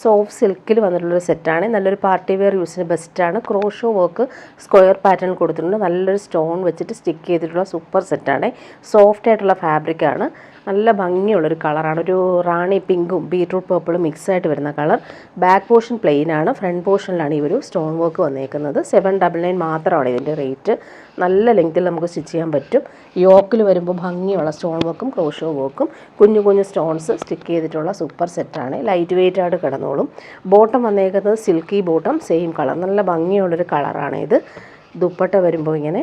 Soft സിൽക്കിൽ വന്നിട്ടുള്ളൊരു സെറ്റാണ്. നല്ലൊരു പാർട്ടി വെയർ യൂസിന് ബെസ്റ്റാണ്. ക്രോഷോ വർക്ക് സ്ക്വയർ പാറ്റേൺ കൊടുത്തിട്ടുണ്ട്. നല്ലൊരു സ്റ്റോൺ വെച്ചിട്ട് സ്റ്റിക്ക് ചെയ്തിട്ടുള്ള സൂപ്പർ സെറ്റാണ്. സോഫ്റ്റ് ആയിട്ടുള്ള ഫാബ്രിക്കാണ്. നല്ല ഭംഗിയുള്ളൊരു കളറാണ്. ഒരു റാണി പിങ്കും ബീട്രൂട്ട് പർപ്പിളും മിക്സായിട്ട് വരുന്ന കളർ. ബാക്ക് പോർഷൻ പ്ലെയിൻ ആണ്. ഫ്രണ്ട് പോർഷനിലാണ് ഈ ഒരു സ്റ്റോൺ വർക്ക് വന്നേക്കുന്നത്. 799 മാത്രമാണ് ഇതിൻ്റെ റേറ്റ്. നല്ല ലെങ്ത്തിൽ നമുക്ക് സ്റ്റിച്ച് ചെയ്യാൻ പറ്റും. യോക്കിൽ വരുമ്പോൾ ഭംഗിയുള്ള സ്റ്റോൺ വർക്കും ക്രോഷോ വർക്കും കുഞ്ഞു കുഞ്ഞു സ്റ്റോൺസ് സ്റ്റിക്ക് ചെയ്തിട്ടുള്ള സൂപ്പർ സെറ്റാണ്. ലൈറ്റ് വെയിറ്റ് ആയിട്ട് കിടന്നോളും. ബോട്ടം വന്നേക്കുന്നത് സിൽക്കി ബോട്ടം, സെയിം കളർ. നല്ല ഭംഗിയുള്ളൊരു കളറാണ് ഇത്. ദുപ്പട്ട വരുമ്പോൾ ഇങ്ങനെ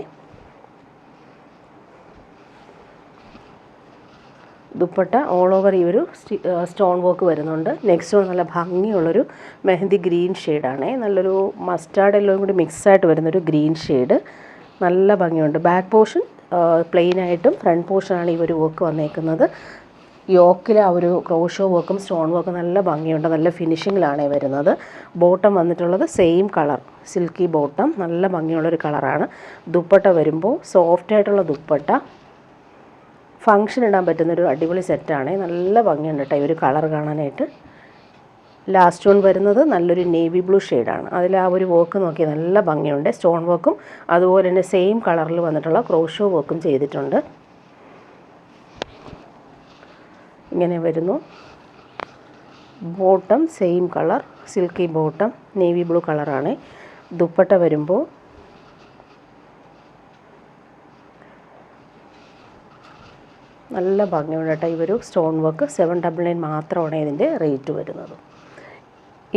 ദുപ്പട്ട ഓൾ ഓവർ ഈ ഒരു സ്റ്റോൺ വർക്ക് വരുന്നുണ്ട്. നെക്സ്റ്റ് നല്ല ഭംഗിയുള്ളൊരു മെഹന്തി ഗ്രീൻ ഷെയ്ഡാണ്. നല്ലൊരു മസ്റ്റാർഡ് എല്ലാം കൂടി മിക്സായിട്ട് വരുന്നൊരു ഗ്രീൻ ഷെയ്ഡ്. നല്ല ഭംഗിയുണ്ട്. ബാക്ക് പോർഷൻ പ്ലെയിൻ ആയിട്ടും ഫ്രണ്ട് പോർഷനാണ് ഈ ഒരു വർക്ക് വന്നേക്കുന്നത്. യോക്കിൽ ആ ഒരു ക്രോഷോ വർക്കും സ്റ്റോൺ വർക്കും നല്ല ഭംഗിയുണ്ട്. നല്ല ഫിനിഷിങ്ങിലാണ് വരുന്നത്. ബോട്ടം വന്നിട്ടുള്ളത് സെയിം കളർ, സിൽക്കി ബോട്ടം. നല്ല ഭംഗിയുള്ളൊരു കളറാണ്. ദുപ്പട്ട വരുമ്പോൾ സോഫ്റ്റ് ആയിട്ടുള്ള ദുപ്പട്ട. ഫങ്ഷൻ ഇടാൻ പറ്റുന്നൊരു അടിപൊളി സെറ്റാണ്. നല്ല ഭംഗിയുണ്ട് കേട്ടോ ഈ ഒരു കളർ കാണാനായിട്ട്. ലാസ്റ്റ് വൺ വരുന്നത് നല്ലൊരു നേവി ബ്ലൂ ഷെയ്ഡാണ്. അതിൽ ആ ഒരു വർക്ക് നോക്കി നല്ല ഭംഗിയുണ്ട്. സ്റ്റോൺ വർക്കും അതുപോലെ തന്നെ സെയിം കളറിൽ വന്നിട്ടുള്ള ക്രോഷോ വർക്കും ചെയ്തിട്ടുണ്ട്. ഇങ്ങനെ വരുന്നു. Bottom same colour, silky bottom, navy blue കളറാണ്. ദുപ്പട്ട വരുമ്പോൾ നല്ല ഭംഗിയുണ്ട് കേട്ടോ ഈ ഒരു സ്റ്റോൺ വർക്ക്. 799 മാത്രമാണ് ഇതിൻ്റെ റേറ്റ് വരുന്നത്.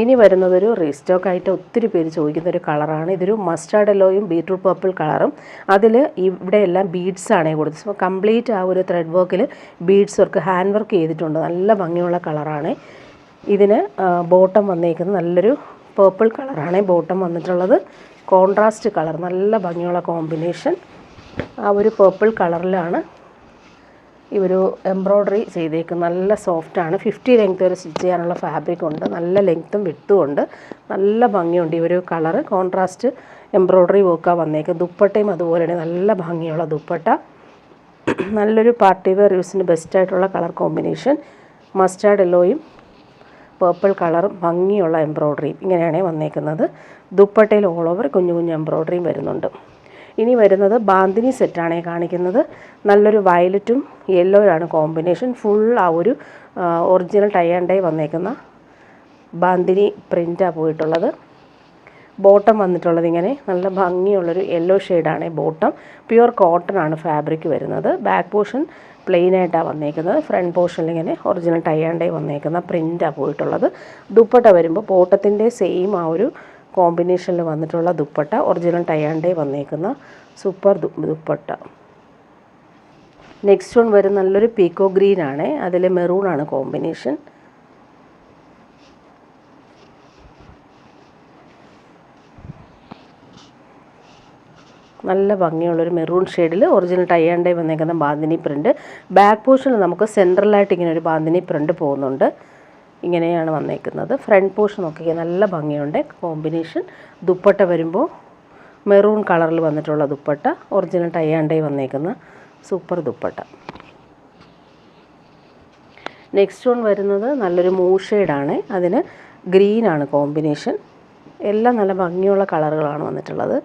ഇനി വരുന്നതൊരു റീസ്റ്റോക്ക് ആയിട്ട് ഒത്തിരി പേര് ചോദിക്കുന്നൊരു കളറാണ്. ഇതൊരു മസ്റ്റാർഡ് യെല്ലോയും ബീട്രൂട്ട് പർപ്പിൾ കളറും. അതിൽ ഇവിടെയെല്ലാം ബീഡ്സാണ് കൊടുത്തത്. സോ കംപ്ലീറ്റ് ആ ഒരു ത്രെഡ് വർക്കിൽ ബീഡ്സ് വർക്ക്, ഹാൻഡ് വർക്ക് ചെയ്തിട്ടുണ്ട്. നല്ല ഭംഗിയുള്ള കളറാണ്. ഇതിന് ബോട്ടം വന്നേക്കുന്നത് നല്ലൊരു പർപ്പിൾ കളറാണ്. ബോട്ടം വന്നിട്ടുള്ളത് കോൺട്രാസ്റ്റ് കളർ. നല്ല ഭംഗിയുള്ള കോമ്പിനേഷൻ. ആ ഒരു പർപ്പിൾ കളറിലാണ് ഈ ഒരു എംബ്രോയ്ഡറി ചെയ്തേക്കുന്നത്. നല്ല സോഫ്റ്റാണ്. 50 ലെങ്ത് വരെ സ്റ്റിച്ച് ചെയ്യാനുള്ള ഫാബ്രിക് ഉണ്ട്. നല്ല ലെങ്ത്തും വിട്ടും ഉണ്ട്. നല്ല ഭംഗിയുണ്ട് ഈ ഒരു കളറ്. കോൺട്രാസ്റ്റ് എംബ്രോയ്ഡറി വർക്കാണ് വന്നേക്കുന്നത്. ദുപ്പട്ടയും അതുപോലെ തന്നെ നല്ല ഭംഗിയുള്ള ദുപ്പട്ട. നല്ലൊരു പാർട്ടി വെയർ യൂസിന് ബെസ്റ്റായിട്ടുള്ള കളർ കോമ്പിനേഷൻ. മസ്റ്റാർഡ് യെല്ലോയും പർപ്പിൾ കളറും ഭംഗിയുള്ള എംബ്രോയ്ഡറിയും ഇങ്ങനെയാണ് വന്നേക്കുന്നത്. ദുപ്പട്ടയിൽ ഓൾ ഓവർ കുഞ്ഞു കുഞ്ഞു എംബ്രോയ്ഡറിയും വരുന്നുണ്ട്. ഇനി വരുന്നത് ബാന്തിനി സെറ്റാണ് കാണിക്കുന്നത്. നല്ലൊരു വയലറ്റും യെല്ലോയാണ് കോമ്പിനേഷൻ. ഫുൾ ആ ഒരു ഒറിജിനൽ ടൈ ആൻഡ് ഡൈ വന്നേക്കുന്ന ബാന്തിനി പ്രിൻ്റാണ് പോയിട്ടുള്ളത്. ബോട്ടം വന്നിട്ടുള്ളത് ഇങ്ങനെ നല്ല ഭംഗിയുള്ളൊരു യെല്ലോ ഷെയ്ഡാണ് ബോട്ടം. പ്യുവർ കോട്ടൺ ആണ് ഫാബ്രിക് വരുന്നത്. ബാക്ക് പോർഷൻ പ്ലെയിൻ ആയിട്ടാണ് വന്നേക്കുന്നത്. ഫ്രണ്ട് പോർഷനിൽ ഇങ്ങനെ ഒറിജിനൽ ടൈ ആൻഡ് ഡൈ വന്നേക്കുന്ന പ്രിൻ്റാണ് പോയിട്ടുള്ളത്. ദുപ്പട്ട വരുമ്പോൾ ബോട്ടത്തിൻ്റെ സെയിം ആ ഒരു കോമ്പിനേഷനിൽ വന്നിട്ടുള്ള dupatta. Original tie and dye വന്നേക്കുന്ന സൂപ്പർ ദുപ്പട്ട. നെക്സ്റ്റ് വൺ വരും നല്ലൊരു പീക്കോ ഗ്രീൻ ആണ്. അതിൽ മെറൂൺ ആണ് കോമ്പിനേഷൻ. നല്ല ഭംഗിയുള്ളൊരു മെറൂൺ ഷെയ്ഡിൽ ഒറിജിനൽ ടൈ ആൻഡ് ഡൈ വന്നേക്കുന്ന ബാന്തിനി പ്രിൻ്റ്. ബാക്ക് പോർഷനിൽ നമുക്ക് സെൻട്രലായിട്ട് ഇങ്ങനെ ഒരു ബാന്തിനി പ്രിൻ്റ് പോകുന്നുണ്ട്. ഇങ്ങനെയാണ് വന്നേക്കുന്നത്. ഫ്രണ്ട് പോർഷൻ നോക്കിയാൽ നല്ല ഭംഗിയുണ്ട് കോമ്പിനേഷൻ. ദുപ്പട്ട വരുമ്പോൾ മെറൂൺ കളറിൽ വന്നിട്ടുള്ള dupatta. Original tie and dye വന്നേക്കുന്ന സൂപ്പർ ദുപ്പട്ട. നെക്സ്റ്റ് വൺ വരുന്നത് നല്ലൊരു മൂവ് ഷെയ്ഡാണ്. അതിന് ഗ്രീനാണ് കോമ്പിനേഷൻ. എല്ലാം നല്ല ഭംഗിയുള്ള കളറുകളാണ് വന്നിട്ടുള്ളത്.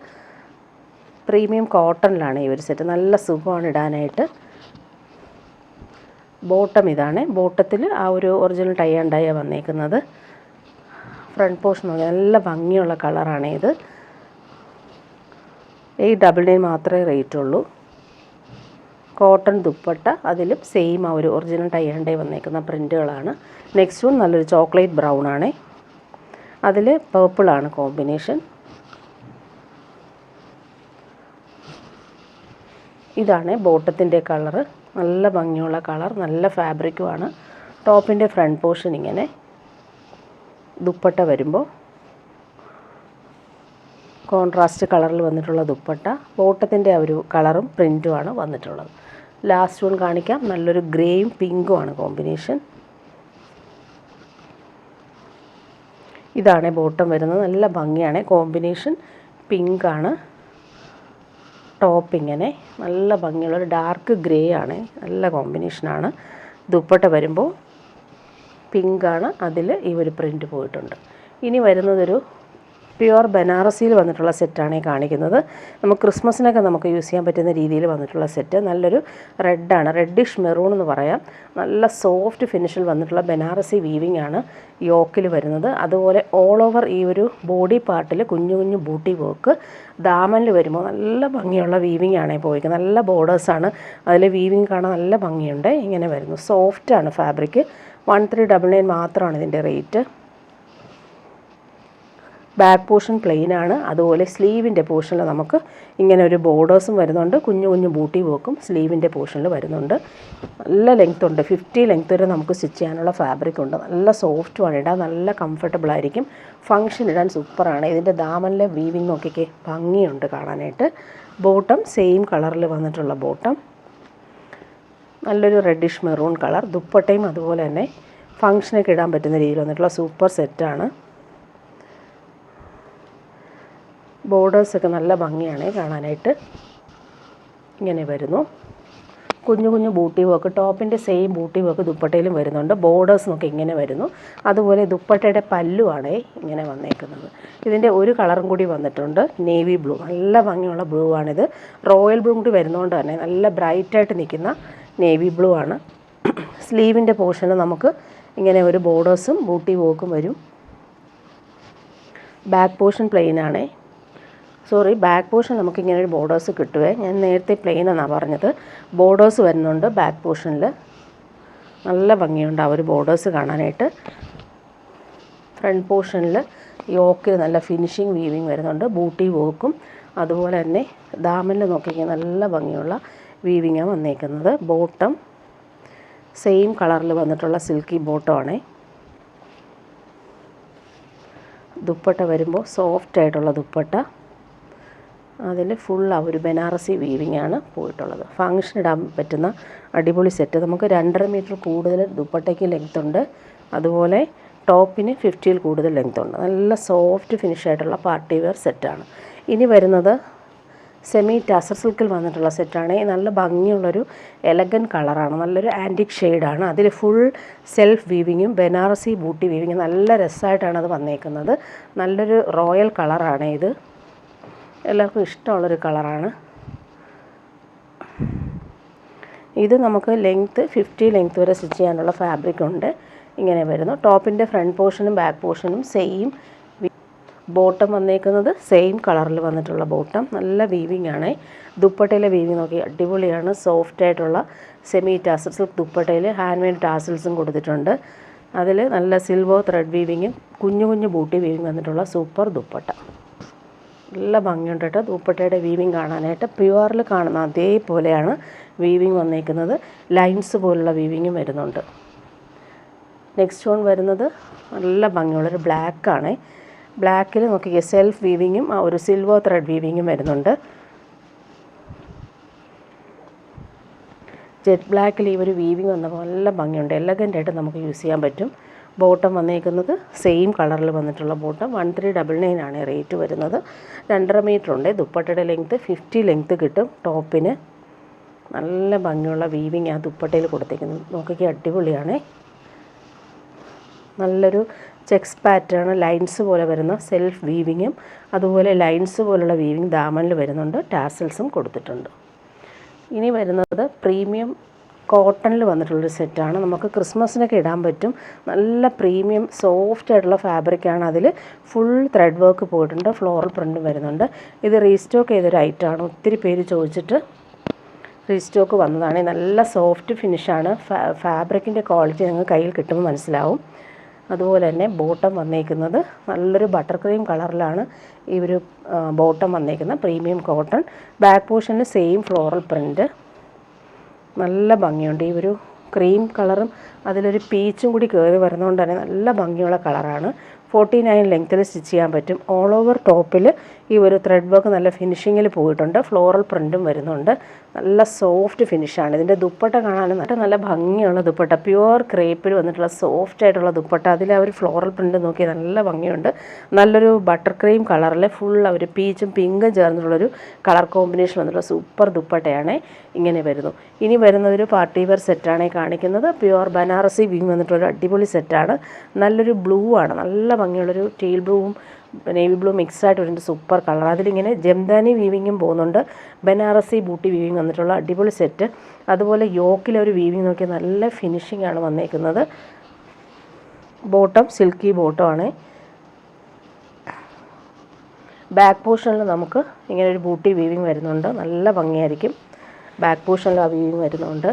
പ്രീമിയം കോട്ടണിലാണ് ഈ ഒരു സെറ്റ്. നല്ല സുഖമാണ് ഇടാനായിട്ട്. ബോട്ടം ഇതാണ്. ബോട്ടത്തിൽ ആ ഒരു ഒറിജിനൽ ടൈ ആൻഡ് ഡൈ വന്നേക്കുന്നത്. ഫ്രണ്ട് പോർഷൻ നോക്കി നല്ല ഭംഗിയുള്ള കളറാണ് ഇത്. 899 മാത്രമേ റേറ്റ് ഉള്ളൂ. കോട്ടൺ ദുപ്പട്ട. അതിലും സെയിം ആ ഒരു ഒറിജിനൽ ടൈ ആൻഡ് ഡൈ വന്നേക്കുന്ന പ്രിൻ്റുകളാണ്. നെക്സ്റ്റ് വൺ നല്ലൊരു ചോക്ലേറ്റ് ബ്രൗൺ ആണ്. അതിൽ പേർപ്പിളാണ് കോമ്പിനേഷൻ. ഇതാണ് ബോട്ടത്തിൻ്റെ കളറ്. നല്ല ഭംഗിയുള്ള കളർ. നല്ല ഫാബ്രിക്കുമാണ്. ടോപ്പിൻ്റെ ഫ്രണ്ട് പോർഷൻ ഇങ്ങനെ. ദുപ്പട്ട വരുമ്പോൾ കോൺട്രാസ്റ്റ് കളറിൽ വന്നിട്ടുള്ള ദുപ്പട്ട. ബോട്ടത്തിൻ്റെ ആ ഒരു കളറും പ്രിൻറ്റുമാണ് വന്നിട്ടുള്ളത്. ലാസ്റ്റ് വൺ കാണിക്കാം. നല്ലൊരു ഗ്രേയും പിങ്കും ആണ് കോമ്പിനേഷൻ. ഇതാണ് ബോട്ടം വരുന്നത്. നല്ല ഭംഗിയാണ് കോമ്പിനേഷൻ. പിങ്കാണ് ടോപ്പ്. ഇങ്ങനെ നല്ല ഭംഗിയുള്ളൊരു ഡാർക്ക് ഗ്രേ ആണ്. നല്ല കോമ്പിനേഷനാണ്. ദുപ്പട്ട വരുമ്പോൾ പിങ്കാണ്, അതിൽ ഈ ഒരു പ്രിൻറ്റ് പോയിട്ടുണ്ട്. ഇനി വരുന്നതൊരു പ്യുവർ ബനാറസിയിൽ വന്നിട്ടുള്ള സെറ്റാണ് ഈ കാണിക്കുന്നത്. നമുക്ക് ക്രിസ്മസിനൊക്കെ നമുക്ക് യൂസ് ചെയ്യാൻ പറ്റുന്ന രീതിയിൽ വന്നിട്ടുള്ള സെറ്റ്. നല്ലൊരു റെഡാണ്, റെഡിഷ് മെറൂൺ എന്ന് പറയാം. നല്ല സോഫ്റ്റ് ഫിനിഷിൽ വന്നിട്ടുള്ള ബനാറസി വീവിംഗ് ആണ് യോക്കിൽ വരുന്നത്. അതുപോലെ ഓൾ ഓവർ ഈ ഒരു ബോഡി പാർട്ടിൽ കുഞ്ഞു കുഞ്ഞു ബൂട്ടി വർക്ക്. ദാമനിൽ വരുമ്പോൾ നല്ല ഭംഗിയുള്ള വീവിംഗ് ആണ് പോയിരിക്കുന്നത്. നല്ല ബോർഡേഴ്സാണ്, അതിൽ വീവിംഗ് കാണാൻ നല്ല ഭംഗിയുണ്ട്. ഇങ്ങനെ വരുന്നു, സോഫ്റ്റാണ് ഫാബ്രിക്. 1399 മാത്രമാണ് ഇതിൻ്റെ റേറ്റ്. ബാക്ക് പോർഷൻ പ്ലെയിൻ ആണ്. അതുപോലെ സ്ലീവിൻ്റെ പോർഷനിൽ നമുക്ക് ഇങ്ങനെ ഒരു ബോർഡേഴ്സും വരുന്നുണ്ട്, കുഞ്ഞു കുഞ്ഞു ബൂട്ടി വർക്കും സ്ലീവിൻ്റെ പോർഷനിൽ വരുന്നുണ്ട്. നല്ല ലെങ്ത് ഉണ്ട്, 50 ലെങ്ത് വരെ നമുക്ക് സ്റ്റിച്ച് ചെയ്യാനുള്ള ഫാബ്രിക് ഉണ്ട്. നല്ല സോഫ്റ്റുമാണ്, ഇടാൻ നല്ല കംഫർട്ടബിൾ ആയിരിക്കും. ഫങ്ഷൻ ഇടാൻ സൂപ്പറാണ്. ഇതിൻ്റെ ദാമനിലെ വീവിങ് നോക്കിക്കേ, ഭംഗിയുണ്ട് കാണാനായിട്ട്. ബോട്ടം സെയിം കളറിൽ വന്നിട്ടുള്ള ബോട്ടം, നല്ലൊരു റെഡിഷ് മെറൂൺ കളർ. ദുപ്പട്ടയും അതുപോലെ തന്നെ ഫങ്ഷനൊക്കെ ഇടാൻ പറ്റുന്ന രീതിയിൽ വന്നിട്ടുള്ള സൂപ്പർ സെറ്റാണ്. ബോർഡേഴ്സൊക്കെ നല്ല ഭംഗിയാണ് കാണാനായിട്ട്. ഇങ്ങനെ വരുന്നു, കുഞ്ഞു കുഞ്ഞു ബൂട്ടി വർക്ക്. ടോപ്പിൻ്റെ സെയിം ബൂട്ടി വർക്ക് ദുപ്പട്ടയിലും വരുന്നുണ്ട്. ബോർഡേഴ്സ് നോക്കി ഇങ്ങനെ വരുന്നു. അതുപോലെ ദുപ്പട്ടയുടെ പല്ലുമാണ് ഇങ്ങനെ വന്നേക്കുന്നത്. ഇതിൻ്റെ ഒരു കളറും കൂടി വന്നിട്ടുണ്ട്, നേവി ബ്ലൂ. നല്ല ഭംഗിയുള്ള ബ്ലൂ ആണിത്. റോയൽ ബ്ലൂ കൂടി വരുന്നതുകൊണ്ട് തന്നെ നല്ല ബ്രൈറ്റായിട്ട് നിൽക്കുന്ന നേവി ബ്ലൂ ആണ്. സ്ലീവിൻ്റെ പോർഷന് നമുക്ക് ഇങ്ങനെ ഒരു ബോർഡേഴ്സും ബൂട്ടി വർക്കും വരും. ബാക്ക് പോർഷൻ പ്ലെയിൻ ആണ്. ബാക്ക് പോർഷൻ നമുക്ക് ഇങ്ങനെ ഒരു ബോർഡേഴ്സ് കിട്ടുവേ. ഞാൻ നേരത്തെ പ്ലെയിൻ എന്നാണ് പറഞ്ഞത്. ബോർഡേഴ്സ് വരുന്നുണ്ട് ബാക്ക് പോർഷനിൽ. നല്ല ഭംഗിയുണ്ട് ആ ഒരു ബോർഡേഴ്സ് കാണാനായിട്ട്. ഫ്രണ്ട് പോർഷനിൽ യോക്കിൽ നല്ല ഫിനിഷിങ് വീവിങ് വരുന്നുണ്ട്, ബൂട്ടി വർക്കും. അതുപോലെ തന്നെ ദാമനിൽ നോക്കിക്കഴിഞ്ഞാൽ നല്ല ഭംഗിയുള്ള വീവിങ്ങാണ് വന്നേക്കുന്നത്. ബോട്ടം സെയിം കളറിൽ വന്നിട്ടുള്ള സിൽക്കി ബോട്ടമാണ്. ദുപ്പട്ട വരുമ്പോൾ സോഫ്റ്റ് ആയിട്ടുള്ള ദുപ്പട്ട, അതിൽ ഫുൾ ആ ഒരു ബനാറസി വീവിംഗ് ആണ് പോയിട്ടുള്ളത്. ഫങ്ഷൻ ഇടാൻ പറ്റുന്ന അടിപൊളി സെറ്റ്. നമുക്ക് 2.5 മീറ്റർ കൂടുതൽ ദുപ്പട്ടയ്ക്ക് ലെങ്ത് ഉണ്ട്. അതുപോലെ ടോപ്പിന് 50ൽ കൂടുതൽ ലെങ്ത് ഉണ്ട്. നല്ല സോഫ്റ്റ് ഫിനിഷ് ആയിട്ടുള്ള പാർട്ടി വെയർ സെറ്റാണ്. ഇനി വരുന്നത് സെമി ടസർ സിൽക്കിൽ വന്നിട്ടുള്ള സെറ്റാണ്. നല്ല ഭംഗിയുള്ളൊരു എലഗൻ കളറാണ്, നല്ലൊരു ആൻറ്റിക് ഷെയ്ഡാണ്. അതിൽ ഫുൾ സെൽഫ് വീവിങ്ങും ബനാറസി ബൂട്ടി വീവിങ്ങും നല്ല രസമായിട്ടാണ് അത് വന്നേക്കുന്നത്. നല്ലൊരു റോയൽ കളറാണ് ഇത്, എല്ലാവർക്കും ഇഷ്ടമുള്ളൊരു കളറാണ് ഇത്. നമുക്ക് ലെങ്ത്ത് 50 ലെങ്ത്ത് വരെ സ്റ്റിച്ച് ചെയ്യാനുള്ള ഫാബ്രിക് ഉണ്ട്. ഇങ്ങനെ വരുന്നു. ടോപ്പിൻ്റെ ഫ്രണ്ട് പോർഷനും ബാക്ക് പോർഷനും സെയിം. ബോട്ടം വന്നേക്കുന്നത് സെയിം കളറിൽ വന്നിട്ടുള്ള ബോട്ടം. നല്ല വീവിംഗ് ആണ്. ദുപ്പട്ടയിലെ വീവിങ് നോക്കി അടിപൊളിയാണ്. സോഫ്റ്റ് ആയിട്ടുള്ള സെമി ടാസൽ സിൽക്ക് ദുപ്പട്ടയിൽ ഹാൻഡ് മെയ്ഡ് ടാസൽസും കൊടുത്തിട്ടുണ്ട്. അതിൽ നല്ല സിൽവർ ത്രെഡ് വീവിങ്ങും കുഞ്ഞു കുഞ്ഞു ബൂട്ടി വീവിങ് വന്നിട്ടുള്ള സൂപ്പർ ദുപ്പട്ട. നല്ല ഭംഗിയുണ്ട് കേട്ടോ ദുപ്പട്ടയുടെ വീവിങ് കാണാനായിട്ട്. പ്യുവറിൽ കാണുന്ന അതേപോലെയാണ് വീവിങ് വന്നേക്കുന്നത്. ലൈൻസ് പോലുള്ള വീവിങ്ങും വരുന്നുണ്ട്. നെക്സ്റ്റ് വൺ വരുന്നത് നല്ല ഭംഗിയുള്ളൊരു ബ്ലാക്കാണ്. ബ്ലാക്കിൽ നോക്കിക്കുക, സെൽഫ് വീവിങ്ങും ആ ഒരു സിൽവർ ത്രെഡ് വീവിങ്ങും വരുന്നുണ്ട്. ജെറ്റ് ബ്ലാക്കിൽ ഈ ഒരു വീവിങ് വന്നപ്പോൾ നല്ല ഭംഗിയുണ്ട്, എലഗൻ്റായിട്ട് നമുക്ക് യൂസ് ചെയ്യാൻ പറ്റും. ബോട്ടം വന്നേക്കുന്നത് സെയിം കളറിൽ വന്നിട്ടുള്ള ബോട്ടം. 1399 ആണ് റേറ്റ് വരുന്നത്. 2.5 മീറ്റർ ഉണ്ട്. ദുപ്പട്ടയുടെ ലെങ്ത്ത് 50 ലെങ്ത്ത് കിട്ടും. ടോപ്പിന് നല്ല ഭംഗിയുള്ള വീവിങ് ആ ദുപ്പട്ടയിൽ കൊടുത്തേക്കുന്നത്. നോക്കിക്കുക, അടിപൊളിയാണ്. നല്ലൊരു ചെക്സ് പാറ്റേൺ, ലൈൻസ് പോലെ വരുന്ന സെൽഫ് വീവിങ്ങും അതുപോലെ ലൈൻസ് പോലുള്ള വീവിങ് ദാമനിൽ വരുന്നുണ്ട്. ടാസൽസും കൊടുത്തിട്ടുണ്ട്. ഇനി വരുന്നത് പ്രീമിയം കോട്ടണിൽ വന്നിട്ടുള്ളൊരു സെറ്റാണ്. നമുക്ക് ക്രിസ്മസിനൊക്കെ ഇടാൻ പറ്റും. നല്ല പ്രീമിയം സോഫ്റ്റ് ആയിട്ടുള്ള ഫാബ്രിക്കാണ്. അതിൽ ഫുൾ ത്രെഡ് വർക്ക് പോയിട്ടുണ്ട്, ഫ്ലോറൽ പ്രിൻറ്റും വരുന്നുണ്ട്. ഇത് റീസ്റ്റോക്ക് ചെയ്തൊരു ഐറ്റമാണ്. ഒത്തിരി പേര് ചോദിച്ചിട്ട് റീസ്റ്റോക്ക് വന്നതാണ്. നല്ല സോഫ്റ്റ് ഫിനിഷാണ്. ഫാബ്രിക്കിൻ്റെ ക്വാളിറ്റി നിങ്ങൾക്ക് കയ്യിൽ കിട്ടുമ്പോൾ മനസ്സിലാവും. അതുപോലെ തന്നെ ബോട്ടം വന്നേക്കുന്നത് നല്ലൊരു ബട്ടർ ക്രീം കളറിലാണ് ഈ ഒരു ബോട്ടം വന്നേക്കുന്നത്. Premium cotton. ബാക്ക് പോർഷനിൽ സെയിം ഫ്ലോറൽ പ്രിൻറ്റ്. നല്ല ഭംഗിയുണ്ട്. ഈ ഒരു ക്രീം കളറും അതിലൊരു പീച്ചും കൂടി കയറി വരുന്നതുകൊണ്ട് തന്നെ നല്ല ഭംഗിയുള്ള കളറാണ്. 49 ലെങ്ത്തിൽ സ്റ്റിച്ച് ചെയ്യാൻ പറ്റും. ഓൾ ഓവർ ടോപ്പിൽ ഈ ഒരു ത്രെഡ് വർക്ക് നല്ല ഫിനിഷിങ്ങിൽ പോയിട്ടുണ്ട്. ഫ്ലോറൽ പ്രിൻറ്റും വരുന്നുണ്ട്. നല്ല സോഫ്റ്റ് ഫിനിഷാണ്. ഇതിൻ്റെ ദുപ്പട്ട കാണാനും നല്ല ഭംഗിയുള്ള ദുപ്പട്ട, പ്യുവർ ക്രേപ്പിൽ വന്നിട്ടുള്ള സോഫ്റ്റ് ആയിട്ടുള്ള ദുപ്പട്ട. അതിൽ ആ ഒരു ഫ്ലോറൽ പ്രിൻറ്റ് നോക്കി നല്ല ഭംഗിയുണ്ട്. നല്ലൊരു ബട്ടർ ക്രീം കളറിൽ ഫുൾ ഒരു പീച്ചും പിങ്കും ചേർന്നിട്ടുള്ളൊരു കളർ കോമ്പിനേഷൻ വന്നിട്ടുള്ള സൂപ്പർ ദുപ്പട്ടയാണ്. ഇങ്ങനെ വരുന്നു. ഇനി വരുന്നതൊരു പാർട്ടി വെയർ സെറ്റാണ് കാണിക്കുന്നത്. പ്യുവർ ബനാറസി വീവിങ് വന്നിട്ടുള്ളൊരു അടിപൊളി സെറ്റാണ്. നല്ലൊരു ബ്ലൂ ആണ്, നല്ല ഭംഗിയുള്ളൊരു ടീൽ ബ്ലൂവും നേവി ബ്ലൂ മിക്സായിട്ട് വരുന്ന സൂപ്പർ കളർ. അതിലിങ്ങനെ ജംദാനി വീവിങ്ങും പോകുന്നുണ്ട്. ബനാറസി ബൂട്ടി വീവിങ് വന്നിട്ടുള്ള അടിപൊളി സെറ്റ്. അതുപോലെ യോക്കിലൊരു വീവിങ് നോക്കിയാൽ നല്ല ഫിനിഷിംഗ് ആണ് വന്നേക്കുന്നത്. ബോട്ടം സിൽക്കി ബോട്ടം ആണ്. ബാക്ക് പോർഷനിൽ നമുക്ക് ഇങ്ങനെ ഒരു ബൂട്ടി വീവിങ് വരുന്നുണ്ട്. നല്ല ഭംഗിയായിരിക്കും. ബാക്ക് പോർഷനിൽ ആ വീവിങ് വരുന്നുണ്ട്.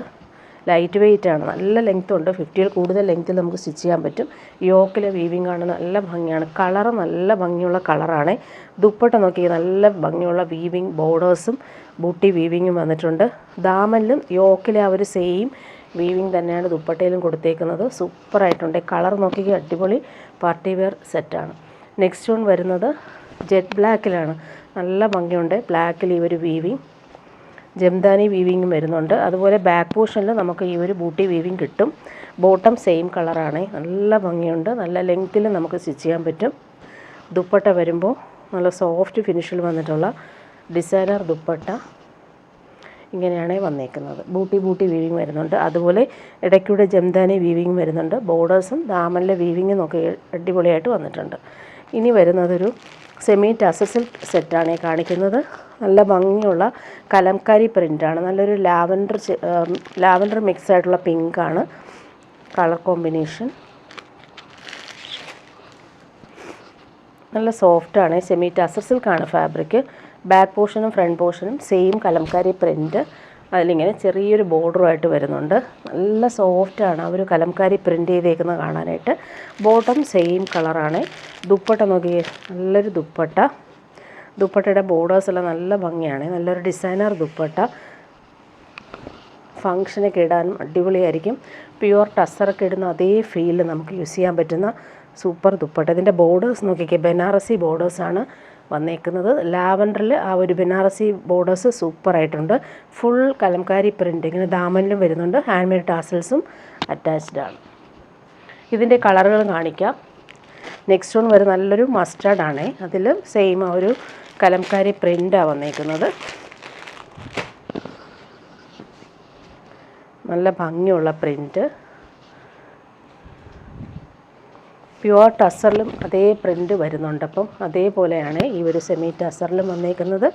ലൈറ്റ് വെയിറ്റ് ആണ്, നല്ല ലെങ്ത് ഉണ്ട്. 50ൽ കൂടുതൽ ലെങ്ത്തിൽ നമുക്ക് സ്റ്റിച്ച് ചെയ്യാൻ പറ്റും. യോക്കിലെ വീവിങ് ആണ്, നല്ല ഭംഗിയാണ്. കളറ് നല്ല ഭംഗിയുള്ള കളറാണ്. ദുപ്പട്ട നോക്കി നല്ല ഭംഗിയുള്ള വീവിങ് ബോർഡേഴ്സും ബൂട്ടി വീവിങ്ങും വന്നിട്ടുണ്ട്. ദാമനിലും യോക്കിലെ ആ ഒരു സെയിം വീവിങ് തന്നെയാണ് ദുപ്പട്ടയിലും കൊടുത്തേക്കുന്നത്. സൂപ്പറായിട്ടുണ്ട്. കളർ നോക്കി അടിപൊളി പാർട്ടി വെയർ സെറ്റാണ്. നെക്സ്റ്റ് വൺ വരുന്നത് ജെറ്റ് ബ്ലാക്കിലാണ്. നല്ല ഭംഗിയുണ്ട്. ബ്ലാക്കിൽ ഈ ഒരു വീവിങ് ജംദാനി വീവിങ്ങും വരുന്നുണ്ട്. അതുപോലെ ബാക്ക് പോർഷനിൽ നമുക്ക് ഈ ഒരു ബൂട്ടി വീവിങ് കിട്ടും. ബോട്ടം സെയിം കളറാണ്. നല്ല ഭംഗിയുണ്ട്. നല്ല ലെങ്ത്തിൽ നമുക്ക് സ്റ്റിച്ച് ചെയ്യാൻ പറ്റും. ദുപ്പട്ട വരുമ്പോൾ നല്ല സോഫ്റ്റ് ഫിനിഷിൽ വന്നിട്ടുള്ള ഡിസൈനർ ദുപ്പട്ട ഇങ്ങനെയാണ് വന്നേക്കുന്നത്. ബൂട്ടി വീവിങ് വരുന്നുണ്ട്. അതുപോലെ ഇടയ്ക്കൂടെ ജംദാനി വീവിങ് വരുന്നുണ്ട്. ബോർഡേഴ്സും ദാമനിലെ വീവിങ്ങും ഒക്കെ അടിപൊളിയായിട്ട് വന്നിട്ടുണ്ട്. ഇനി വരുന്നതൊരു സെമി ടസൽ സെറ്റാണ് കാണിക്കുന്നത്. നല്ല ഭംഗിയുള്ള കലംകാരി പ്രിൻ്റാണ്. നല്ലൊരു ലാവൻഡർ മിക്സ് ആയിട്ടുള്ള പിങ്കാണ് കളർ കോമ്പിനേഷൻ. നല്ല സോഫ്റ്റാണ്. സെമി ടസർ സിൽക്കാണ് ഫാബ്രിക്. ബാക്ക് പോർഷനും ഫ്രണ്ട് പോർഷനും സെയിം കലംകാരി പ്രിൻറ്റ്. അതിലിങ്ങനെ ചെറിയൊരു ബോർഡറുമായിട്ട് വരുന്നുണ്ട്. നല്ല സോഫ്റ്റാണ് ആ ഒരു കലംകാരി പ്രിൻ്റ് ചെയ്തേക്കുന്നത് കാണാനായിട്ട്. ബോട്ടം സെയിം കളറാണ്. ദുപ്പട്ട നോക്കി നല്ലൊരു ദുപ്പട്ട. ദുപ്പട്ടയുടെ ബോർഡേഴ്സ് എല്ലാം നല്ല ഭംഗിയാണ്. നല്ലൊരു ഡിസൈനർ ദുപ്പട്ട. ഫങ്ഷനൊക്കെ ഇടാനും അടിപൊളിയായിരിക്കും. പ്യുവർ ടസറൊക്കെ ഇടുന്ന അതേ ഫീലിൽ നമുക്ക് യൂസ് ചെയ്യാൻ പറ്റുന്ന സൂപ്പർ ദുപ്പട്ട. ഇതിൻ്റെ ബോർഡേഴ്സ് നോക്കിക്കേ, ബനാറസി ബോർഡേഴ്സാണ് വന്നേക്കുന്നത്. ലാവൻഡറിൽ ആ ഒരു ബനാറസി ബോർഡേഴ്സ് സൂപ്പറായിട്ടുണ്ട്. ഫുൾ കലംകാരി പ്രിൻ്റ് ഇങ്ങനെ ദാമനിലും വരുന്നുണ്ട്. ഹാൻഡ് മെയ്ഡ് ടാസൽസും അറ്റാച്ച്ഡ് ആണ്. ഇതിൻ്റെ കളറുകൾ കാണിക്കാം. നെക്സ്റ്റ് വൺ വരെ നല്ലൊരു മസ്റ്റാർഡാണ്. അതിലും സെയിം ആ ഒരു കലംകാരി പ്രിൻ്റാണ് വന്നേക്കുന്നത്. നല്ല ഭംഗിയുള്ള പ്രിൻ്റ്. പ്യുവർ ടസറിലും അതേ പ്രിൻ്റ് വരുന്നുണ്ട്. അപ്പം അതേപോലെയാണ് ഈ ഒരു സെമി ടസറിലും വന്നേക്കുന്നത്.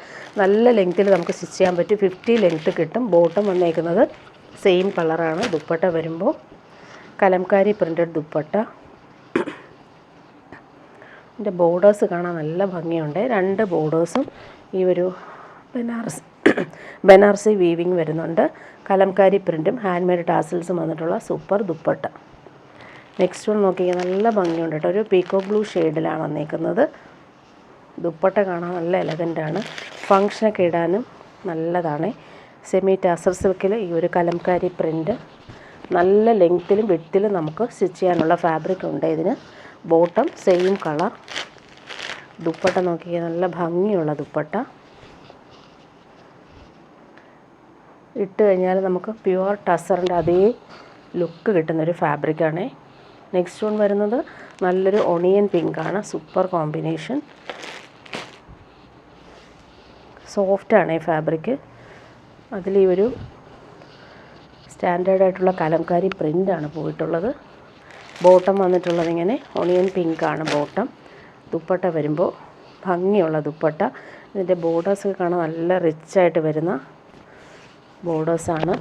നല്ല ലെങ്ത്തിൽ നമുക്ക് സ്റ്റിച്ച് ചെയ്യാൻ പറ്റും. 50 ലെങ്ത്ത് കിട്ടും. ബോട്ടം വന്നേക്കുന്നത് സെയിം കളറാണ്. ദുപ്പട്ട വരുമ്പോൾ കലംകാരി പ്രിൻ്റഡ് ദുപ്പട്ട. ഇതിൻ്റെ ബോർഡേഴ്സ് കാണാൻ നല്ല ഭംഗിയുണ്ട്. രണ്ട് ബോർഡേഴ്സും ഈ ഒരു ബനാറസി വീവിങ് വരുന്നുണ്ട്. കലംകാരി പ്രിൻറ്റും ഹാൻഡ് മെയ്ഡ് ടാസൽസും വന്നിട്ടുള്ള സൂപ്പർ ദുപ്പട്ട. നെക്സ്റ്റ് വൺ നോക്കിയാൽ നല്ല ഭംഗിയുണ്ട് കേട്ടോ. ഒരു പീക്കോ ബ്ലൂ ഷെയ്ഡിലാണ് വന്നേക്കുന്നത്. ദുപ്പട്ട കാണാൻ നല്ല എലഗൻ്റാണ്. ഫങ്ഷനൊക്കെ ഇടാനും നല്ലതാണ്. സെമി ടാസർ സിൽക്കിൽ ഈ ഒരു കലംകാരി പ്രിൻ്റ് നല്ല ലെങ്ത്തിലും വിഡ്ത്തിലും നമുക്ക് സ്റ്റിച്ച് ചെയ്യാനുള്ള ഫാബ്രിക് ഉണ്ട് ഇതിന്. Bottom same colour. ദുപ്പട്ട നോക്കിയാൽ നല്ല ഭംഗിയുള്ള ദുപ്പട്ട. ഇട്ട് കഴിഞ്ഞാൽ നമുക്ക് പ്യുവർ ടസറിൻ്റെ അതേ ലുക്ക് കിട്ടുന്നൊരു ഫാബ്രിക്കാണ്. നെക്സ്റ്റ് വൺ വരുന്നത് നല്ലൊരു ഒണിയൻ പിങ്കാണ്. Super combination. സോഫ്റ്റാണ് ഈ ഫാബ്രിക്. അതിൽ ഈ ഒരു സ്റ്റാൻഡേർഡായിട്ടുള്ള കലംകാരി പ്രിൻ്റാണ് പോയിട്ടുള്ളത്. ബോട്ടം വന്നിട്ടുള്ളത് ഇങ്ങനെ ഒണിയൻ പിങ്കാണ് ബോട്ടം. ദുപ്പട്ട വരുമ്പോൾ ഭംഗിയുള്ള ദുപ്പട്ട. ഇതിൻ്റെ ബോർഡേഴ്സ് കാണാൻ നല്ല റിച്ചായിട്ട് വരുന്ന ബോർഡേഴ്സാണ്.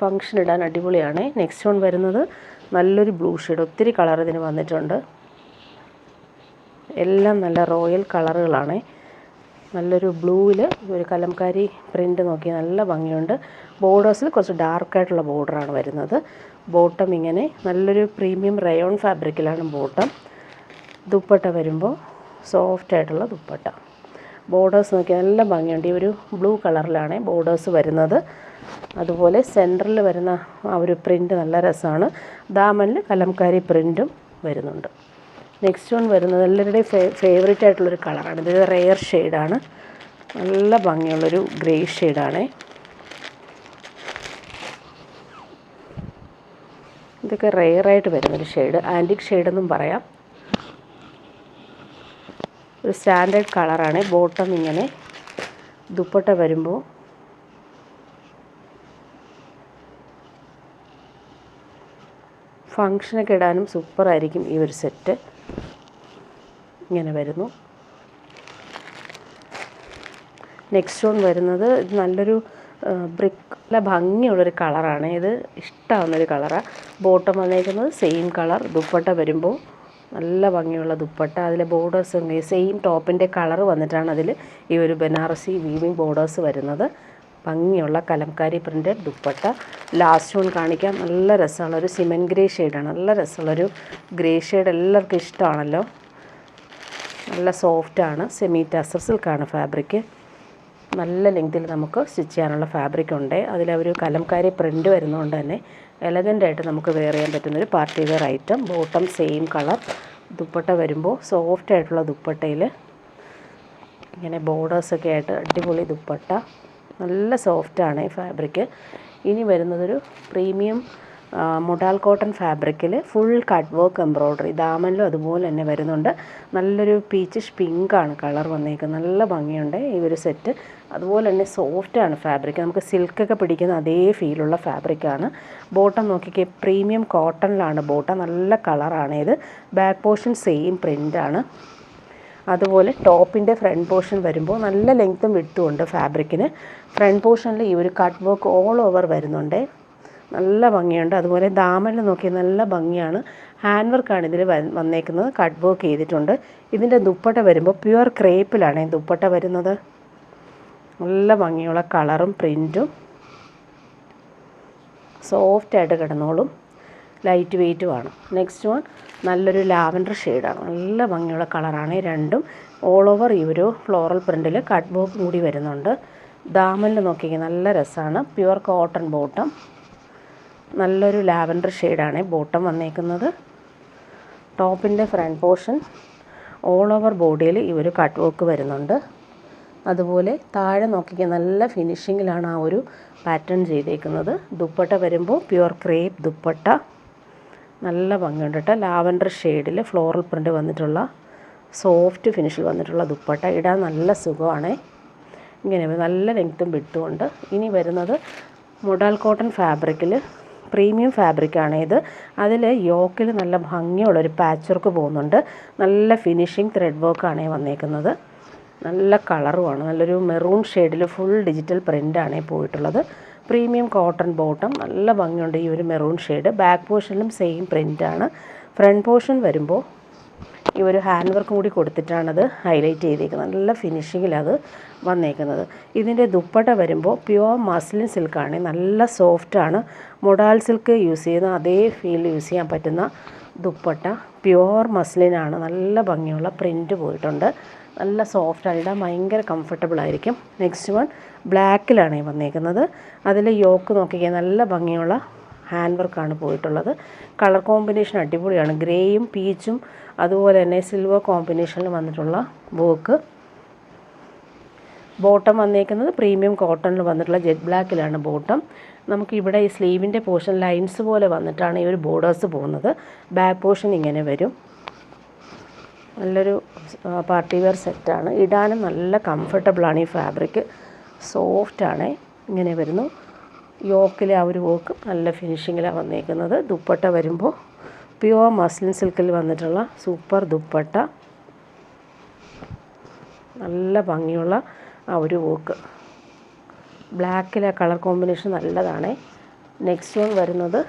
ഫങ്ഷൻ ഇടാൻ അടിപൊളിയാണ്. നെക്സ്റ്റ് വൺ വരുന്നത് നല്ലൊരു ബ്ലൂ ഷെയ്ഡ്. ഒത്തിരി കളർ ഇതിന് വന്നിട്ടുണ്ട്. എല്ലാം നല്ല റോയൽ കളറുകളാണ്. നല്ലൊരു ബ്ലൂവിൽ ഒരു കലംകാരി പ്രിൻ്റ് നോക്കി നല്ല ഭംഗിയുണ്ട്. ബോർഡേഴ്സിൽ കുറച്ച് ഡാർക്കായിട്ടുള്ള ബോർഡറാണ് വരുന്നത്. ബോട്ടം ഇങ്ങനെ നല്ലൊരു പ്രീമിയം റയോൺ ഫാബ്രിക്കിലാണ് ബോട്ടം. ദുപ്പട്ട വരുമ്പോൾ സോഫ്റ്റായിട്ടുള്ള ദുപ്പട്ട. ബോർഡേഴ്സ് നോക്കി നല്ല ഭംഗിയുണ്ട്. ഈ ഒരു ബ്ലൂ കളറിലാണ് ബോർഡേഴ്സ് വരുന്നത്. അതുപോലെ സെൻറ്ററിൽ വരുന്ന ആ ഒരു പ്രിൻ്റ് നല്ല രസമാണ്. ദാമനിൽ കലംകാരി പ്രിൻറ്റും വരുന്നുണ്ട്. നെക്സ്റ്റ് വൺ വരുന്നത് എല്ലാവരുടെയും ഫേവറേറ്റ് ആയിട്ടുള്ളൊരു കളറാണ്. ഇതൊരു റെയർ ഷെയ്ഡാണ്. നല്ല ഭംഗിയുള്ളൊരു ഗ്രേ ഷെയ്ഡാണ്. ഇതൊക്കെ റെയറായിട്ട് വരുന്നൊരു ഷെയ്ഡ്, ആൻറ്റിക് ഷെയ്ഡെന്നും പറയാം. ഒരു സ്റ്റാൻഡേർഡ് കളറാണ്. ബോട്ടം ഇങ്ങനെ, ദുപ്പട്ട വരുമ്പോൾ ഫങ്ഷനൊക്കെ ഇടാനും സൂപ്പറായിരിക്കും ഈ ഒരു സെറ്റ്. ഇങ്ങനെ വരുന്നു. നെക്സ്റ്റ് വൺ വരുന്നത് നല്ലൊരു നല്ല ഭംഗിയുള്ളൊരു കളറാണ്. ഇത് ഇഷ്ടമാവുന്നൊരു കളറാണ്. ബോട്ടം വന്നേക്കുന്നത് സെയിം കളർ, ദുപ്പട്ട വരുമ്പോൾ നല്ല ഭംഗിയുള്ള ദുപ്പട്ട. അതിലെ ബോർഡേഴ്സ് സെയിം ടോപ്പിൻ്റെ കളർ വന്നിട്ടാണ് അതിൽ ഈ ഒരു ബനാറസി വീവിങ് ബോർഡേഴ്സ് വരുന്നത്. ഭംഗിയുള്ള Kalamkari printed dupatta. Last one കാണിക്കാം. നല്ല രസമുള്ള ഒരു സിമൻറ്റ് ഗ്രേ ഷെയ്ഡാണ്. നല്ല രസമുള്ളൊരു ഗ്രേ ഷെയ്ഡ് എല്ലാവർക്കും ഇഷ്ടമാണല്ലോ. നല്ല സോഫ്റ്റാണ്. സെമി ടസർ സിൽക്കാണ് ഫാബ്രിക്. നല്ല ലെങ്തിൽ നമുക്ക് സ്റ്റിച്ച് ചെയ്യാനുള്ള ഫാബ്രിക് ഉണ്ട്. അതിലൊരു കലംകാരി പ്രിൻറ്റ് വരുന്നതുകൊണ്ട് തന്നെ എലഗൻ്റായിട്ട് നമുക്ക് വെയർ ചെയ്യാൻ പറ്റുന്നൊരു party wear item. Bottom same colour, dupatta വരുമ്പോൾ സോഫ്റ്റ് ആയിട്ടുള്ള ദുപ്പട്ടയിൽ ഇങ്ങനെ ബോർഡേഴ്സൊക്കെ ആയിട്ട് അടിപൊളി ദുപ്പട്ട. നല്ല സോഫ്റ്റാണ് ഈ ഫാബ്രിക്. ഇനി വരുന്നതൊരു പ്രീമിയം മൊഡാൽ കോട്ടൺ ഫാബ്രിക്കിൽ ഫുൾ കട്ട് വർക്ക് എംബ്രോയ്ഡറി. ദാമനിലും അതുപോലെ തന്നെ വരുന്നുണ്ട്. നല്ലൊരു പീച്ചിഷ് പിങ്കാണ് കളർ വന്നേക്കുന്നത്. നല്ല ഭംഗിയുണ്ട് ഈ ഒരു സെറ്റ്. അതുപോലെ തന്നെ സോഫ്റ്റാണ് ഫാബ്രിക്. നമുക്ക് സിൽക്കൊക്കെ പിടിക്കുന്ന അതേ ഫീലുള്ള ഫാബ്രിക്കാണ്. ബോട്ടം നോക്കിക്കേ, പ്രീമിയം കോട്ടണിലാണ് ബോട്ടം. നല്ല കളറാണ് ഇത്. ബാക്ക് പോർഷൻ സെയിം പ്രിൻ്റാണ്. അതുപോലെ ടോപ്പിൻ്റെ ഫ്രണ്ട് പോർഷൻ വരുമ്പോൾ നല്ല ലെങ്ത്തും വിഡ്ത്തും ഉണ്ട് ഫാബ്രിക്കിന്. ഫ്രണ്ട് പോർഷനിൽ ഈ ഒരു കട്ട് വർക്ക് ഓൾ ഓവർ വരുന്നുണ്ട്. നല്ല ഭംഗിയുണ്ട്. അതുപോലെ ദാമനിൽ നോക്കി നല്ല ഭംഗിയാണ്. ഹാൻഡ് വർക്കാണ് ഇതിൽ വന്നേക്കുന്നത്. കട്ട് വർക്ക് ചെയ്തിട്ടുണ്ട്. ഇതിൻ്റെ ദുപ്പട്ട വരുമ്പോൾ പ്യുവർ ക്രേപ്പിലാണ് ദുപ്പട്ട വരുന്നത്. നല്ല ഭംഗിയുള്ള കളറും പ്രിൻറ്റും, സോഫ്റ്റായിട്ട് കിടന്നോളും. ലൈറ്റ് വെയ്റ്റുമാണ്. നെക്സ്റ്റ് വൺ നല്ലൊരു ലാവൻഡർ ഷെയ്ഡാണ്. നല്ല ഭംഗിയുള്ള കളറാണ്. രണ്ടും ഓൾ ഓവർ ഈ ഒരു ഫ്ലോറൽ പ്രിൻറ്റിൽ കട്ട് വർക്ക് കൂടി വരുന്നുണ്ട്. ദാമനിൽ നോക്കിക്കുക, നല്ല രസമാണ്. Pure cotton bottom. നല്ലൊരു ലാവൻഡർ ഷെയ്ഡാണ് ബോട്ടം വന്നേക്കുന്നത്. ടോപ്പിൻ്റെ ഫ്രണ്ട് പോർഷൻ ഓൾ ഓവർ ബോഡിയിൽ ഈ ഒരു കട്ട് വർക്ക് വരുന്നുണ്ട്. അതുപോലെ താഴെ നോക്കിക്കുക, നല്ല ഫിനിഷിങ്ങിലാണ് ആ ഒരു പാറ്റേൺ ചെയ്തേക്കുന്നത്. ദുപ്പട്ട വരുമ്പോൾ പ്യുവർ ക്രേപ്പ് ദുപ്പട്ട. നല്ല ഭംഗിയുണ്ട് കേട്ടോ. ലാവൻഡർ ഷെയ്ഡിൽ ഫ്ലോറൽ പ്രിൻ്റ് വന്നിട്ടുള്ള സോഫ്റ്റ് ഫിനിഷിൽ വന്നിട്ടുള്ള ദുപ്പട്ട. ഇടാൻ നല്ല സുഖമാണ്. ഇങ്ങനെ നല്ല ലെങ്ത്തും വിട്ടുമുണ്ട്. ഇനി വരുന്നത് മൊഡാൽ കോട്ടൺ ഫാബ്രിക്കിൽ പ്രീമിയം ഫാബ്രിക്കാണ് ഇത്. അതിൽ യോക്കിൽ നല്ല ഭംഗിയുള്ളൊരു പാച്ച് വർക്ക് പോകുന്നുണ്ട്. നല്ല ഫിനിഷിങ് ത്രെഡ് വർക്കാണ് വന്നേക്കുന്നത്. നല്ല കളറുമാണ്. നല്ലൊരു മെറൂൺ ഷെയ്ഡിൽ ഫുൾ ഡിജിറ്റൽ പ്രിൻ്റാണ് പോയിട്ടുള്ളത്. Premium cotton bottom. നല്ല ഭംഗിയുണ്ട് ഈ ഒരു മെറൂൺ ഷെയ്ഡ്. ബാക്ക് പോർഷനിലും സെയിം പ്രിൻ്റാണ്. ഫ്രണ്ട് പോർഷൻ വരുമ്പോൾ ഈ ഒരു ഹാൻഡ് വർക്കും കൂടി കൊടുത്തിട്ടാണത് ഹൈലൈറ്റ് ചെയ്തേക്കുന്നത്. നല്ല ഫിനിഷിങ്ങിലത് വന്നേക്കുന്നത്. ഇതിൻ്റെ ദുപ്പട്ട വരുമ്പോൾ പ്യുവർ മസ്ലിൻ സിൽക്കാണ്. നല്ല സോഫ്റ്റാണ്. മൊഡാൽ സിൽക്ക് യൂസ് ചെയ്യുന്ന അതേ ഫീൽ യൂസ് ചെയ്യാൻ പറ്റുന്ന ദുപ്പട്ട. പ്യുവർ മസ്ലിനാണ്. നല്ല ഭംഗിയുള്ള പ്രിൻറ്റ് പോയിട്ടുണ്ട്. നല്ല സോഫ്റ്റാണ്. ഇടാൻ ഭയങ്കര കംഫർട്ടബിൾ ആയിരിക്കും. നെക്സ്റ്റ് വൺ ബ്ലാക്കിലാണ് വന്നേക്കുന്നത്. അതിൽ യോക്ക് നോക്കിക്കാൻ നല്ല ഭംഗിയുള്ള ഹാൻഡ് വർക്കാണ് പോയിട്ടുള്ളത്. കളർ കോമ്പിനേഷൻ അടിപൊളിയാണ്. ഗ്രേയും പീച്ചും അതുപോലെ തന്നെ സിൽവർ കോമ്പിനേഷനിൽ വന്നിട്ടുള്ള വർക്ക്. ബോട്ടം വന്നേക്കുന്നത് പ്രീമിയം കോട്ടണിൽ വന്നിട്ടുള്ള ജെറ്റ് ബ്ലാക്കിലാണ് ബോട്ടം. നമുക്കിവിടെ ഈ സ്ലീവിൻ്റെ പോർഷൻ ലൈൻസ് പോലെ വന്നിട്ടാണ് ഈ ഒരു ബോർഡേഴ്സ് പോകുന്നത്. ബാക്ക് പോർഷൻ ഇങ്ങനെ വരും. നല്ലൊരു പാർട്ടി വെയർ സെറ്റാണ്. ഇടാനും നല്ല കംഫർട്ടബിളാണ് ഈ ഫാബ്രിക്. സോഫ്റ്റാണ്. ഇങ്ങനെ വരുന്നു. യോക്കിലെ ആ ഒരു വർക്ക് നല്ല ഫിനിഷിങ്ങിലാണ് വന്നേക്കുന്നത്. ദുപ്പട്ട വരുമ്പോൾ പ്യുവർ മസ്ലിൻ സിൽക്കിൽ വന്നിട്ടുള്ള സൂപ്പർ ദുപ്പട്ട. നല്ല ഭംഗിയുള്ള ആ ഒരു വർക്ക്. ബ്ലാക്കിലെ കളർ കോമ്പിനേഷൻ നല്ലതാണ്. നെക്സ്റ്റ് വൺ വരുന്നത്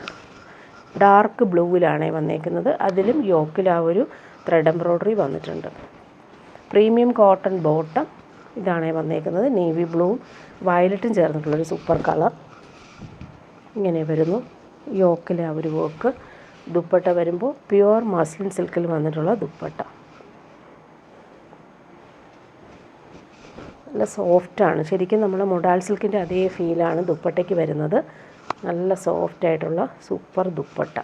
ഡാർക്ക് ബ്ലൂവിലാണ് വന്നേക്കുന്നത്. അതിലും യോക്കിൽ ആ ഒരു ത്രെഡ് എംബ്രോയ്ഡറി വന്നിട്ടുണ്ട്. Premium cotton bottom. ഇതാണ് വന്നേക്കുന്നത്. നേവി ബ്ലൂവും വയലറ്റും ചേർന്നിട്ടുള്ളൊരു സൂപ്പർ കളർ. ഇങ്ങനെ വരുന്നു. യോക്കിലെ ആ ഒരു വർക്ക്. ദുപ്പട്ട വരുമ്പോൾ പ്യുവർ മസ്ലിൻ സിൽക്കിൽ വന്നിട്ടുള്ള ദുപ്പട്ട. നല്ല സോഫ്റ്റാണ്. ശരിക്കും നമ്മൾ മൊഡാൽ സിൽക്കിൻ്റെ അതേ ഫീലാണ് ദുപ്പട്ടയ്ക്ക് വരുന്നത്. നല്ല സോഫ്റ്റായിട്ടുള്ള സൂപ്പർ ദുപ്പട്ട.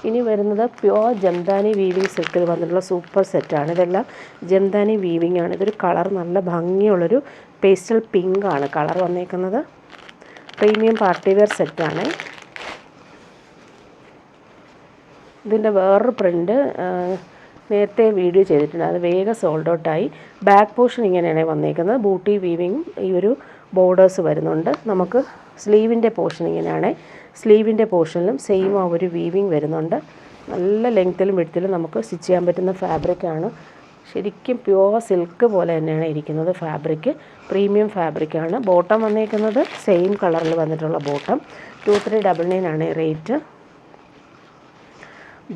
ഇനി വരുന്നത് പ്യുവർ ജംദാനി വീവിങ് സിൽക്കിൽ വന്നിട്ടുള്ള സൂപ്പർ സെറ്റാണ്. ഇതെല്ലാം ജംദാനി വീവിങ് ആണ്. ഇതൊരു കളർ നല്ല ഭംഗിയുള്ളൊരു പേസ്റ്റൽ പിങ്ക് ആണ് കളർ വന്നേക്കുന്നത്. പ്രീമിയം പാർട്ടി വെയർ സെറ്റാണ്. ഇതിൻ്റെ വേറൊരു പ്രിൻ്റ് നേരത്തെ വീഡിയോ ചെയ്തിട്ടുണ്ട്, അത് വേഗം സോൾഡ് ഔട്ടായി. ബാക്ക് പോർഷൻ ഇങ്ങനെയാണ് വന്നേക്കുന്നത്. ബൂട്ടി വീവിങ് ഈ ഒരു ബോർഡേഴ്സ് വരുന്നുണ്ട്. നമുക്ക് സ്ലീവിൻ്റെ പോർഷൻ ഇങ്ങനെയാണ്. സ്ലീവിൻ്റെ പോർഷനിലും സെയിം ആ ഒരു വീവിങ് വരുന്നുണ്ട്. നല്ല ലെങ്ത്തിലും വിഡ്ത്തിലും നമുക്ക് സ്റ്റിച്ച് ചെയ്യാൻ പറ്റുന്ന ഫാബ്രിക്കാണ്. ശരിക്കും പ്യുവർ സിൽക്ക് പോലെ തന്നെയാണ് ഇരിക്കുന്നത് ഫാബ്രിക്ക്. പ്രീമിയം ഫാബ്രിക്കാണ്. ബോട്ടം വന്നേക്കുന്നത് സെയിം കളറിൽ വന്നിട്ടുള്ള ബോട്ടം. 2399 ആണ് റേറ്റ്.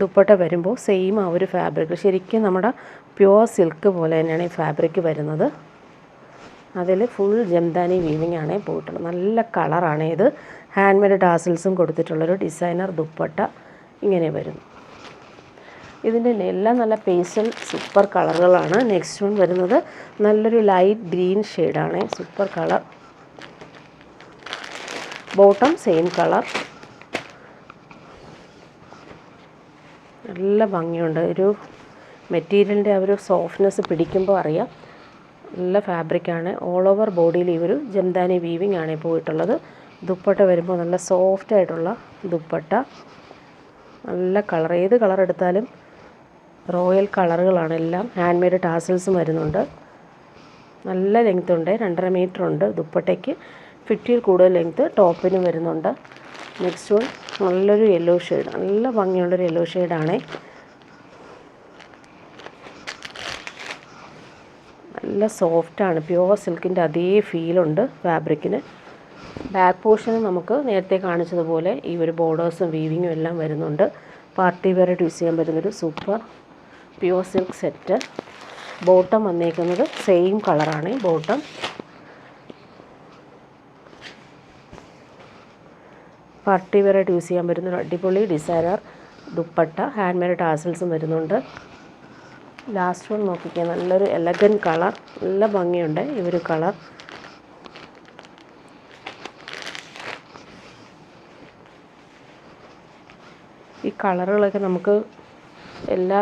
ദുപ്പട്ട വരുമ്പോൾ സെയിം ആ ഒരു ഫാബ്രിക്, ശരിക്കും നമ്മുടെ പ്യുവർ സിൽക്ക് പോലെ തന്നെയാണ് ഈ ഫാബ്രിക് വരുന്നത്. അതിൽ ഫുൾ ജംദാനി വീവിങ് ആണ് പോയിട്ടുള്ളത്. നല്ല കളറാണ് ഇത്. ഹാൻഡ് മെയ്ഡ് ടാസിൽസും കൊടുത്തിട്ടുള്ളൊരു ഡിസൈനർ ദുപ്പട്ട ഇങ്ങനെ വരുന്നു. ഇതിൻ്റെ എല്ലാം നല്ല പേസ്റ്റൽ സൂപ്പർ കളറുകളാണ്. നെക്സ്റ്റ് വൺ വരുന്നത് നല്ലൊരു ലൈറ്റ് ഗ്രീൻ ഷെയ്ഡാണ്. Super colour. Bottom same colour. നല്ല ഭംഗിയുണ്ട്. ഒരു മെറ്റീരിയലിൻ്റെ ആ ഒരു സോഫ്റ്റ്നെസ് പിടിക്കുമ്പോൾ അറിയാം. നല്ല ഫാബ്രിക്കാണ്. ഓൾ ഓവർ ബോഡിയിൽ ഈ ഒരു ജംദാനി വീവിങ് ആണ് പോയിട്ടുള്ളത്. ദുപ്പട്ട വരുമ്പോൾ നല്ല സോഫ്റ്റ് ആയിട്ടുള്ള ദുപ്പട്ട. നല്ല കളർ, ഏത് കളർ എടുത്താലും റോയൽ കളറുകളാണ് എല്ലാം. ഹാൻഡ് മെയ്ഡ് ടാസൽസും വരുന്നുണ്ട്. നല്ല ലെങ്ത് ഉണ്ട്, 2.5 മീറ്റർ ഉണ്ട് ദുപ്പട്ടയ്ക്ക്. 50 കൂടുതൽ ലെങ്ത് ടോപ്പിനും വരുന്നുണ്ട്. നെക്സ്റ്റ് വൺ നല്ലൊരു യെല്ലോ ഷെയ്ഡ്, നല്ല ഭംഗിയുള്ളൊരു യെല്ലോ ഷെയ്ഡാണ്. നല്ല സോഫ്റ്റാണ്. പ്യുവർ സിൽക്കിൻ്റെ അതേ ഫീലുണ്ട് ഫാബ്രിക്കിന്. ബാക്ക് പോർഷന് നമുക്ക് നേരത്തെ കാണിച്ചതുപോലെ ഈ ഒരു ബോർഡേഴ്സും വീവിങ്ങും എല്ലാം വരുന്നുണ്ട്. പാർട്ടി വെയർ യൂസ് ചെയ്യാൻ പറ്റുന്നൊരു super pure silk set. Bottom വന്നേക്കുന്നത് സെയിം കളറാണ് ബോട്ടം. പാർട്ടി വെയർ യൂസ് ചെയ്യാൻ പറ്റുന്നൊരു അടിപൊളി ഡിസൈനർ ദുപ്പട്ട. ഹാൻഡ് മെയ്ഡ് ടാസൽസും വരുന്നുണ്ട്. ലാസ്റ്റ് വൺ നോക്കിക്കാൻ നല്ലൊരു എലഗൻ കളർ. നല്ല ഭംഗിയുണ്ട് ഈ ഒരു കളർ. ഈ കളറുകളൊക്കെ നമുക്ക് എല്ലാ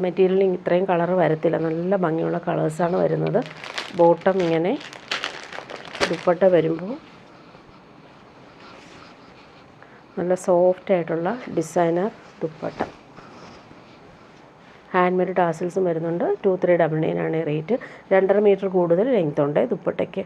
മെറ്റീരിയലിലും ഇത്രയും കളർ വരത്തില്ല. നല്ല ഭംഗിയുള്ള കളേഴ്സാണ് വരുന്നത്. ബോട്ടം ഇങ്ങനെ, ദുപ്പട്ട വരുമ്പോൾ നല്ല സോഫ്റ്റ് ആയിട്ടുള്ള ഡിസൈനർ ദുപ്പട്ട. ഹാൻഡ് മെയ്ഡ് ടാസൽസും വരുന്നുണ്ട്. 2399 ആണ് റേറ്റ്. 2.5 മീറ്റർ കൂടുതൽ ലെങ്ത് ഉണ്ട് ദുപ്പട്ടയ്ക്ക്.